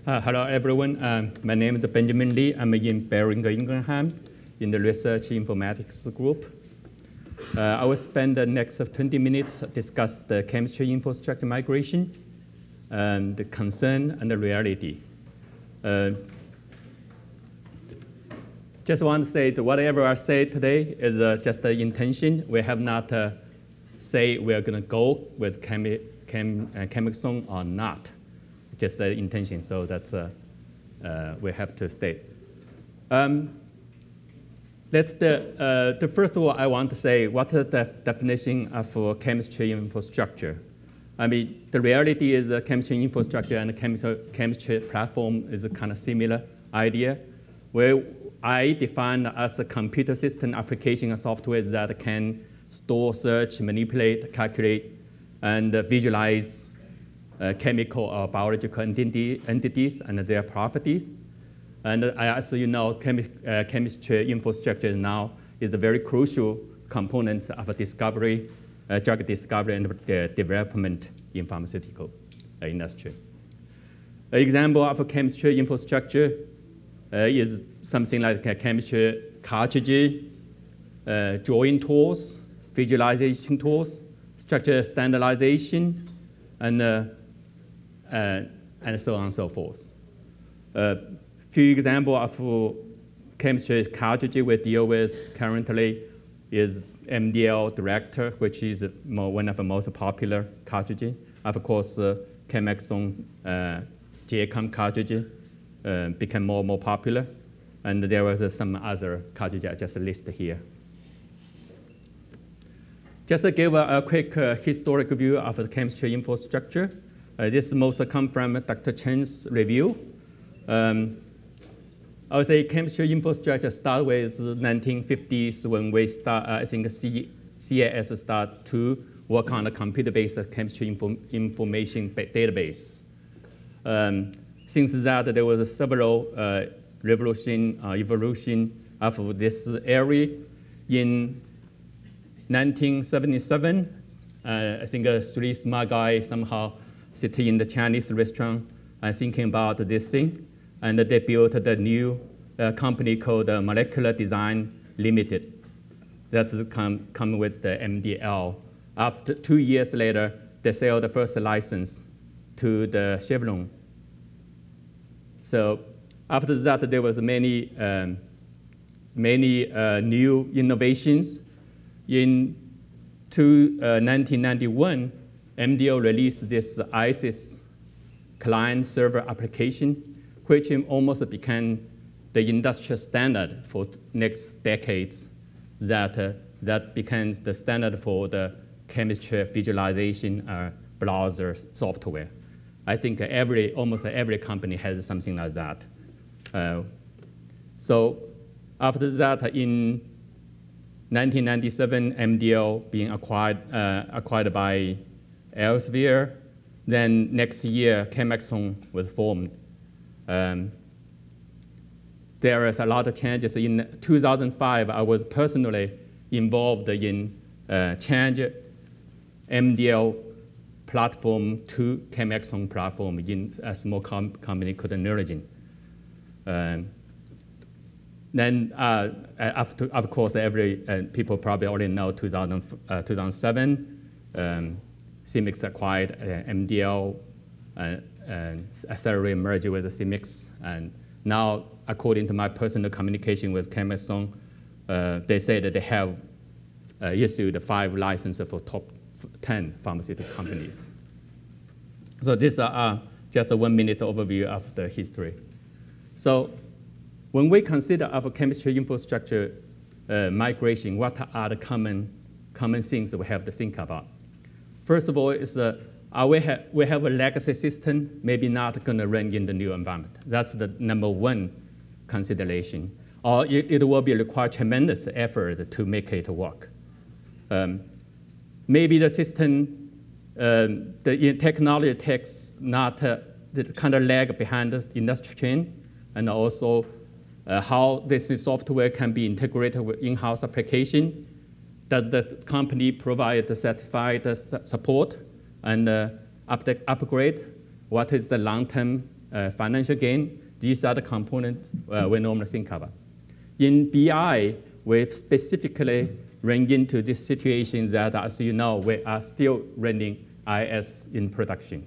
Hello, everyone. My name is Benjamin Lee. I'm in Boehringer Ingelheim in the research informatics group. I will spend the next 20 minutes discuss the chemistry infrastructure migration, and the concern and the reality. Just want to say that whatever I say today is just the intention. We have not say we are going to go with ChemAxon or not. Just the intention, so that's we have to state. First of all, I want to say what is the definition of chemistry infrastructure. I mean, the reality is the chemistry infrastructure and the chemistry platform is a kind of similar idea, where I define as a computer system application of software that can store, search, manipulate, calculate, and visualize chemical or biological entities and their properties. And as you know, chemistry infrastructure now is a very crucial component of discovery, drug discovery and development in pharmaceutical industry. An example of a chemistry infrastructure is something like chemistry cartridge, drawing tools, visualization tools, structure standardization, and so on and so forth. Few examples of chemistry cartridge we deal with currently is MDL Director, which is one of the most popular cartridges. Of course, ChemAxon JCOM cartridge became more and more popular. And there was some other cartridges I just listed here. Just to give a quick historic view of the chemistry infrastructure. This mostly comes from Dr. Chen's review. I would say chemistry infrastructure started with 1950s when we start, I think CAS started to work on a computer-based chemistry information database. Since that, there was several evolution of this area. In 1977, I think three smart guys somehow sitting in the Chinese restaurant and thinking about this thing. And they built the new company called Molecular Design Limited. That's come with the MDL. After 2 years later, they sell the first license to the Chevron. So after that, there was many new innovations. In 1991, MDL released this ISIS client-server application, which almost became the industrial standard for next decades. That became the standard for the chemistry visualization browser software. I think almost every company has something like that. So after that, in 1997, MDL being acquired by Elsevier. Then next year, ChemAxon was formed. There is a lot of changes. In 2005, I was personally involved in change MDL platform to ChemAxon platform in a small company called Neurogen. Then, of course, people probably already know 2007, ChemAxon acquired MDL, accelerated merger with ChemAxon, and now, according to my personal communication with ChemAxon, they say that they have issued 5 licenses for top 10 pharmaceutical companies. So this is just a 1-minute overview of the history. So when we consider of chemistry infrastructure migration, what are the common things that we have to think about? First of all, is we have a legacy system, maybe not going to run in the new environment. That's the #1 consideration. Or it will require tremendous effort to make it work. Maybe the system, the technology takes not the kind of lag behind the industry chain, and also how this software can be integrated with in-house application. Does the company provide the satisfied support and upgrade? What is the long-term financial gain. These are the components we normally think about. In BI, we specifically run into this situation that, as you know, we are still running IS in production.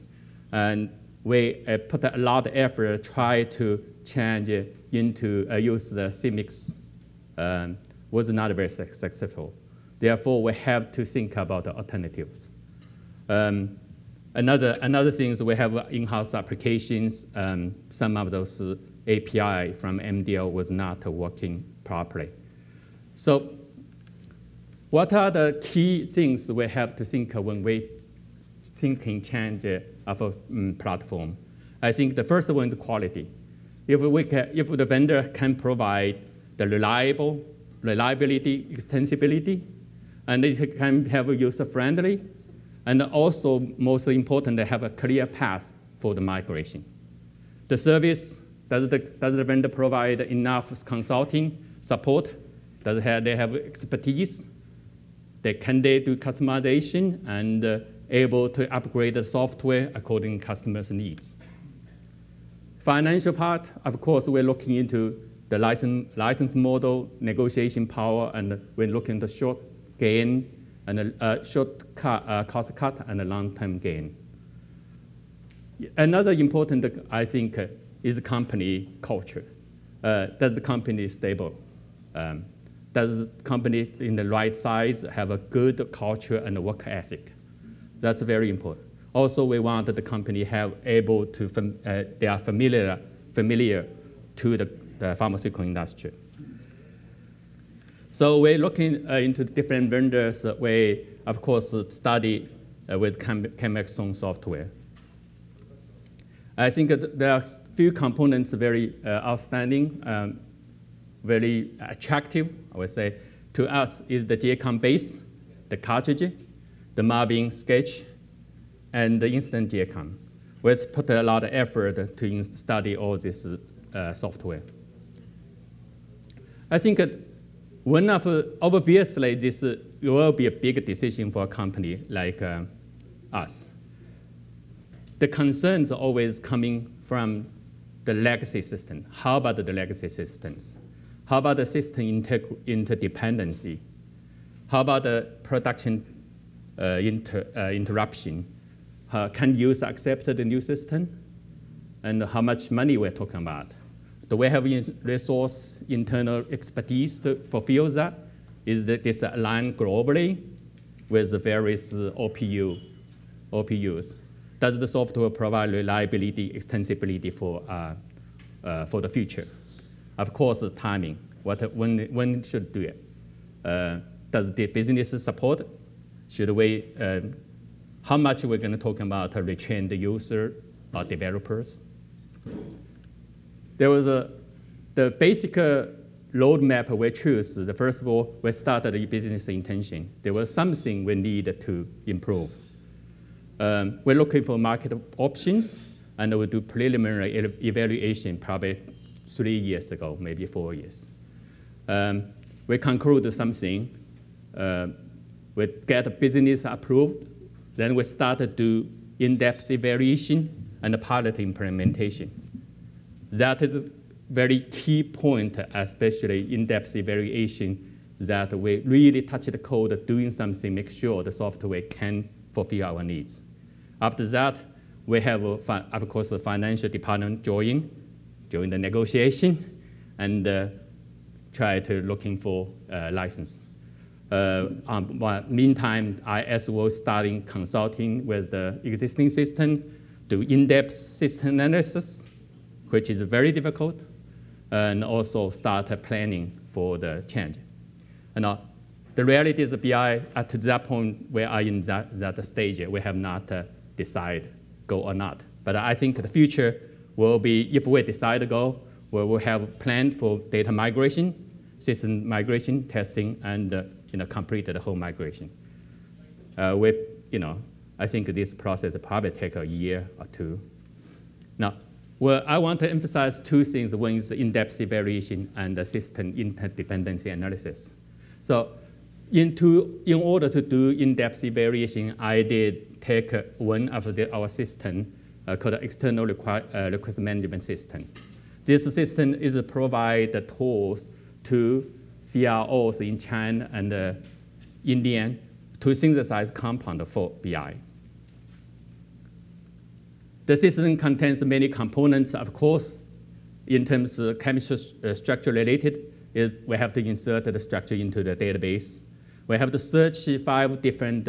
And we put a lot of effort to try to change it into use the ChemAxon. Was not very successful. Therefore, we have to think about the alternatives. Another thing is we have in-house applications. Some of those API from MDL was not working properly. So what are the key things we have to think of when we thinking change of a platform? I think the first one is quality. If the vendor can provide the reliability, extensibility, and it can have a user-friendly, and also, most importantly, have a clear path for the migration. The service, does the vendor provide enough consulting support? They have expertise? Can they do customization and able to upgrade the software according to customers' needs? Financial part, of course, we're looking into the license model, negotiation power, and we're looking at the short gain and short cost cut and a long-term gain. Another important, I think, is company culture. Does the company stable? Does the company in the right size have a good culture and work ethic? That's very important. Also, we want the company have able to, they are familiar to the pharmaceutical industry. So we're looking into different vendors. We, of course, study with ChemAxon software. I think there are a few components very outstanding, very attractive, I would say, to us is the JCOM base, the cartridge, the mapping sketch, and the instant JCOM. We've put a lot of effort to study all this software. I think one of, obviously, this will be a big decision for a company like us. The concerns are always coming from the legacy system. How about the legacy systems? How about the system interdependency? How about the production interruption? Can users accept the new system? And how much money we're talking about? Do we have resource, internal expertise to fulfill that? Is this aligned globally with the various OPUs? Does the software provide reliability, extensibility for the future? Of course, timing. When should do it? Does the business support? Should we? How much we're going to talk about retrain the user or developers? There was the basic roadmap we choose. First of all, we started a business intention. There was something we needed to improve. We're looking for market options, and we do preliminary evaluation probably 3 years ago, maybe 4 years. We conclude something. We get business approved. Then we started to do in-depth evaluation and pilot implementation. That is a very key point, especially in-depth evaluation, that we really touch the code, doing something, make sure the software can fulfill our needs. After that, we have, of course, the financial department join the negotiation, and try to looking for license. Meantime, IS was starting consulting with the existing system, do in-depth system analysis, which is very difficult, and also start planning for the change. And the reality is BI, at that point, we are in that stage. We have not decided go or not. But I think the future will be, if we decide to go, we will have planned for data migration, system migration, testing, and complete the whole migration. I think this process will probably take a year or two. Now, I want to emphasize two things. One is the in-depth evaluation and the system interdependency analysis. So in order to do in-depth evaluation, I did take one of our system called external request management system. This system is provide the tools to CROs in China and India to synthesize compound for BI. The system contains many components, of course. In terms of chemistry structure related, is we have to insert the structure into the database. We have to search 5 different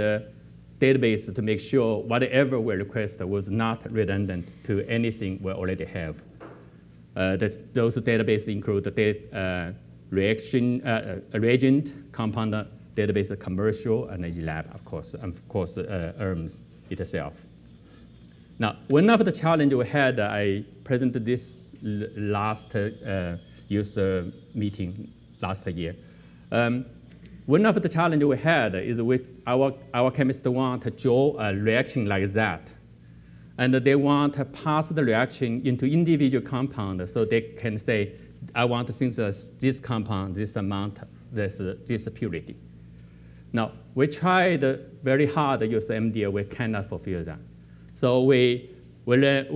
databases to make sure whatever we request was not redundant to anything we already have. Those databases include the reagent, compound database, commercial, and lab, of course, ERMS itself. Now, one of the challenges we had, I presented this last user meeting last year. One of the challenges we had is our chemists want to draw a reaction like that. And they want to pass the reaction into individual compounds so they can say, I want to synthesize this compound, this amount, this purity. Now, we tried very hard to use MDL, we cannot fulfill that. So we learned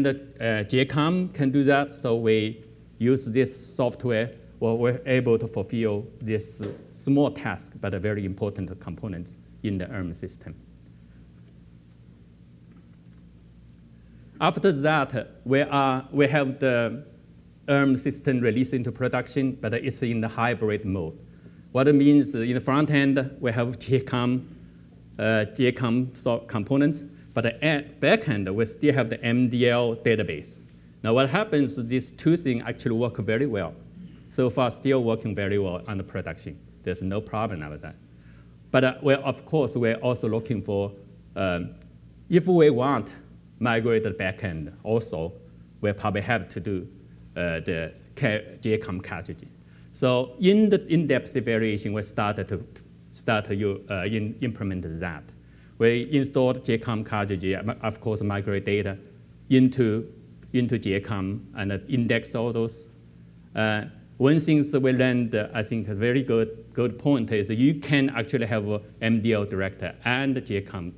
that JCOM can do that, so we use this software where we're able to fulfill this small task, but a very important components in the ERM system. After that, we have the ERM system released into production, but it's in the hybrid mode. What it means in the front end, we have JCOM components, but at back end, we still have the MDL database. Now what happens is these 2 things actually work very well. So far, still working very well on the production. There's no problem with that. But of course, we're also looking for, if we want migrate the back end also, we probably have to do the JCOM cartridge. So in the in-depth evaluation, we started to implement that. We installed JCOM cartridge, of course, migrate data into JCOM and index all those. One thing we learned, I think, a very good point is you can actually have a MDL director and JCOM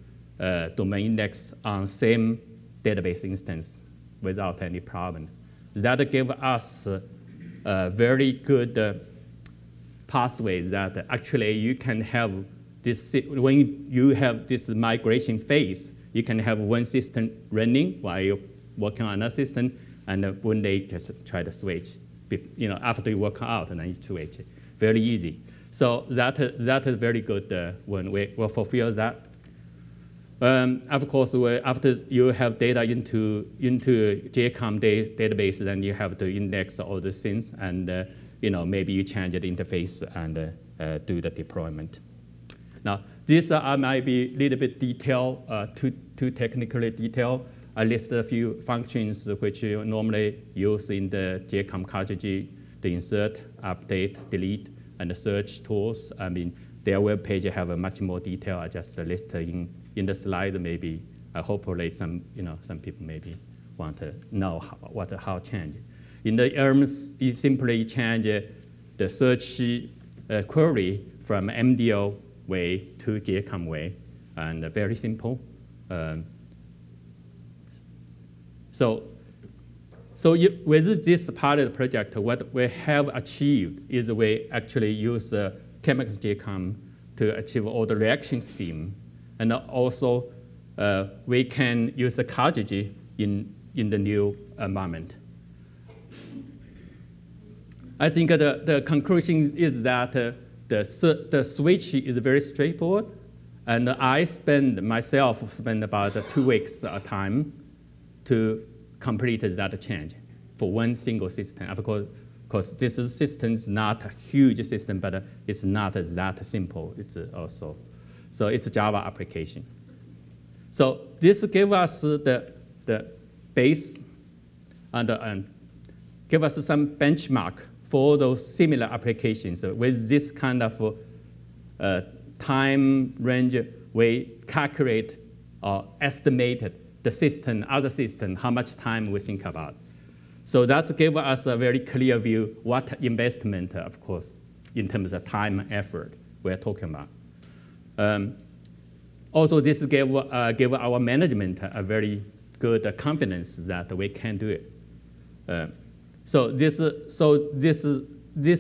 domain index on same database instance without any problem. That gave us very good pathways that actually you can have this, when you have this migration phase, you can have one system running while you're working on another system, and one day just try to switch. After you work out, and then you switch. Very easy. So that is very good when we will fulfill that. Of course, after you have data into JCOM database, then you have to index all the things, and maybe you change the interface and do the deployment. Now, these might be a little bit detailed, too technically detailed. I list a few functions which you normally use in the JCOM cartridge: the insert, update, delete, and the search tools. I mean, their web page have a much more detail. I just list in the slide. Maybe hopefully some people maybe want to know how change. In the ERMS, you simply change the search query from MDL way to JCOM way, and very simple. So with this pilot project, what we have achieved is we actually use ChemAxon JCOM to achieve all the reaction scheme, and also we can use the cartridge in the new environment. I think the conclusion is that the switch is very straightforward, and I myself spend about 2 weeks time to complete that change for one single system. Of course, because this system is not a huge system, but it's not that simple. It's also, so it's a Java application. So this gave us the base and give us some benchmark for those similar applications. With this kind of time range, we calculate or estimated the system, other system, how much time we think about. So that gave us a very clear view what investment, of course, in terms of time and effort we're talking about. also, this gave our management a very good confidence that we can do it. So this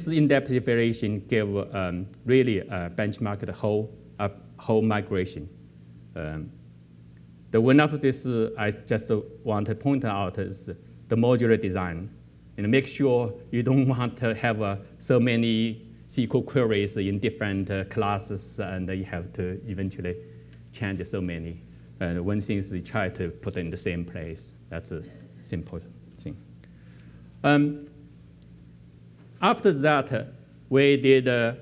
in-depth evaluation gave really benchmark the whole migration. The one of this I just want to point out is the modular design. And make sure you don't want to have so many SQL queries in different classes, and you have to eventually change so many. And one thing is you try to put in the same place. That's a simple thing. After that, we did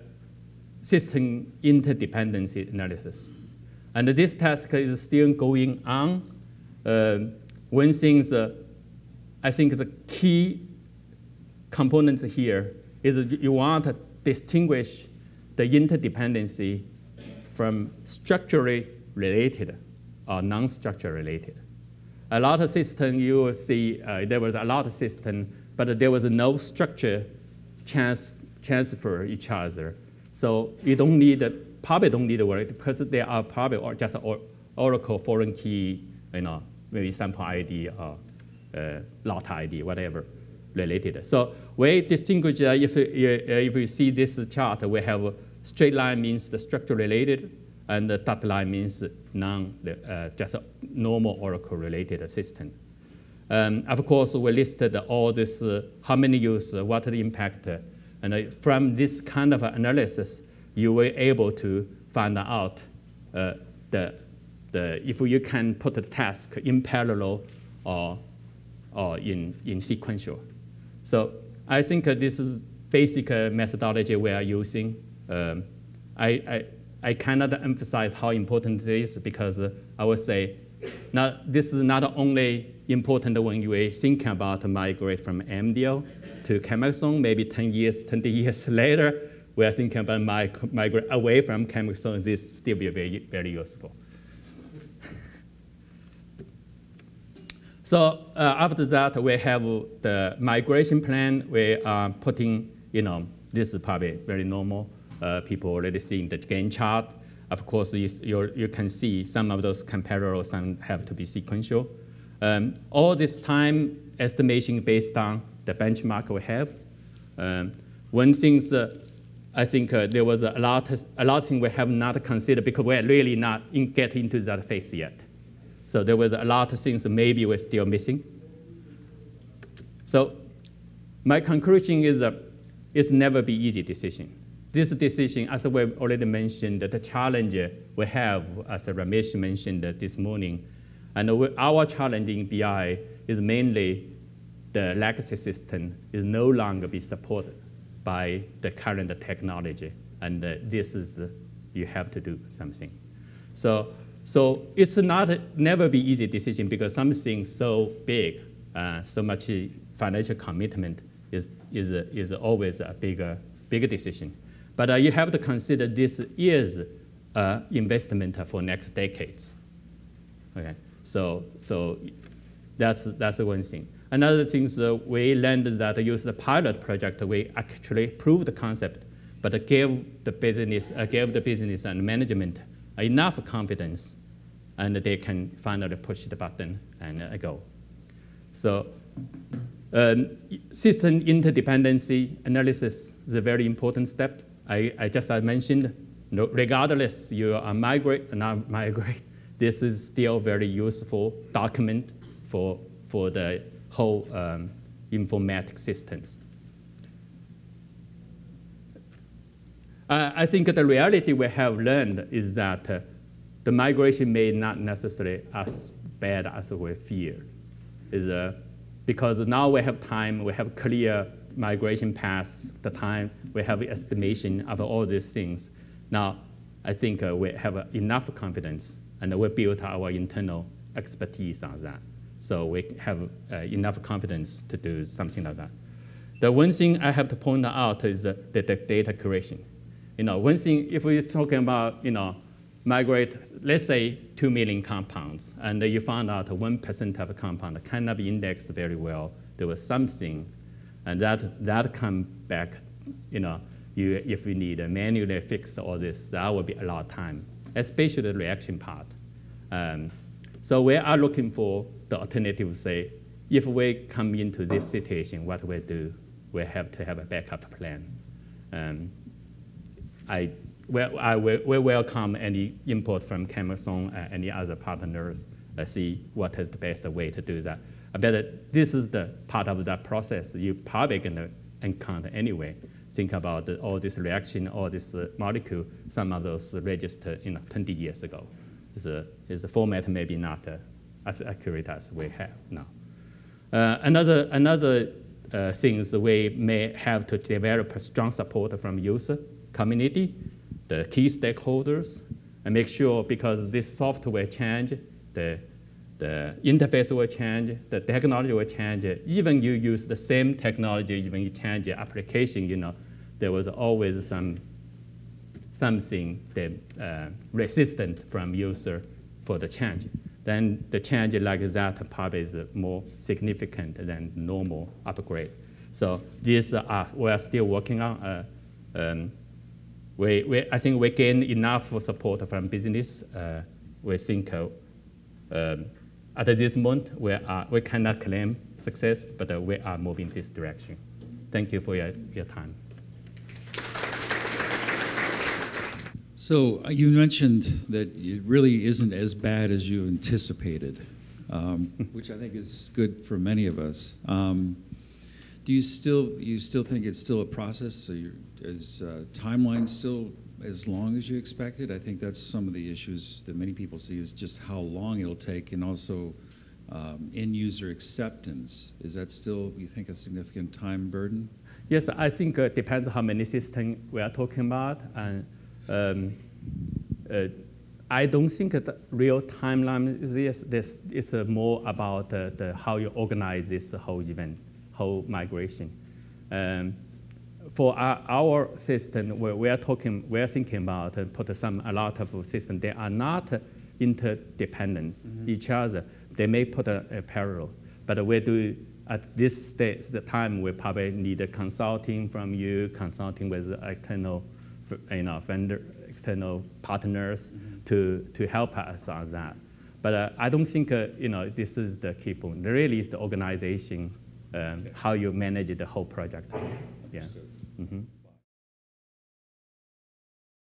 system interdependency analysis. And this task is still going on. One thing I think the key components here is you want to distinguish the interdependency from structurally related or non-structure related. A lot of systems you will see there was a lot of systems, but there was no structure transfer each other. So you don't need probably don't need to worry because they are probably just Oracle foreign key, maybe sample ID or lot ID, whatever related. So we distinguish if you see this chart, we have straight line means the structure related, and the dotted line means just a normal Oracle related system. Of course, we listed all this, how many users, what the impact, and from this kind of analysis, you were able to find out if you can put the task in parallel or in sequential. So I think this is basic methodology we are using. I cannot emphasize how important it is because I would say this is not only important when you think about migrate from MDL to ChemAxon, maybe 10 years, 20 years later, we are thinking about migrate away from ChemAxon. This still be very, very useful. So after that, we have the migration plan. We are putting, this is probably very normal. People already see in the Gantt chart. Of course, you can see some of those can parallel, some have to be sequential. All this time estimation based on the benchmark we have. One thing I think there was a lot of things we have not considered because we're really not get into that phase yet. So there was a lot of things maybe we're still missing. So my conclusion is it's never be easy decision. This decision, as we've already mentioned, the challenge we have, as Ramesh mentioned this morning, and our challenge in BI is mainly the legacy system is no longer be supported by the current technology, and this is you have to do something. So it's never be easy decision because something so big, so much financial commitment is always a bigger decision. But you have to consider this is investment for next decades. Okay, so that's one thing. Another thing is we learned that use the pilot project, we actually proved the concept, but gave the business and management enough confidence, and they can finally push the button and go. So system interdependency analysis is a very important step. I just mentioned, regardless you are migrate or not migrate, this is still very useful document for the whole informatics systems. I think the reality we have learned is that the migration may not necessarily as bad as we feared. Because now we have time, we have clear migration paths, the time, we have estimation of all these things. Now, I think we have enough confidence, and we built our internal expertise on that. So we have enough confidence to do something like that. The one thing I have to point out is the data curation. One thing, if we're talking about, migrate, let's say 2 million compounds, and you found out 1% of a compound cannot be indexed very well. There was something, and that come back, if we need to manually fix all this, that will be a lot of time. especially the reaction part. So we are looking for the alternative, say, if we come into this situation, what we do, we have to have a backup plan. We welcome any input from ChemAxon, any other partners, see what is the best way to do that. But this is the part of that process you probably going to encounter anyway. Think about all this reaction, all this molecule, some of those registered 20 years ago. The format maybe not as accurate as we have now. Another things we may have to develop strong support from user community, the key stakeholders, and make sure, because this software change, the interface will change, the technology will change. Even you use the same technology, even you change the application, there was always something that resistant from user for the change. Then the change like that probably is more significant than normal upgrade. So these we are still working on. I think we gain enough support from business. We think at this moment we cannot claim success, but we are moving this direction. Thank you for your time. So you mentioned that it really isn't as bad as you anticipated, which I think is good for many of us. Do you still think it's still a process? So is timeline still as long as you expected? I think that's some of the issues that many people see, is just how long it'll take, and also end user acceptance. Is that still, you think, a significant time burden? Yes, I think it depends how many systems we are talking about. And I don't think the real timeline is this. It's more about how you organize this whole event, whole migration. For our system, we are thinking about put a lot of systems. They are not interdependent each other. They may put a parallel, but we do at this stage, the time we probably need a consulting from you, consulting with external vendor, external partners to help us on that. But I don't think this is the key point. Really, is the organization, how you manage the whole project. Yeah.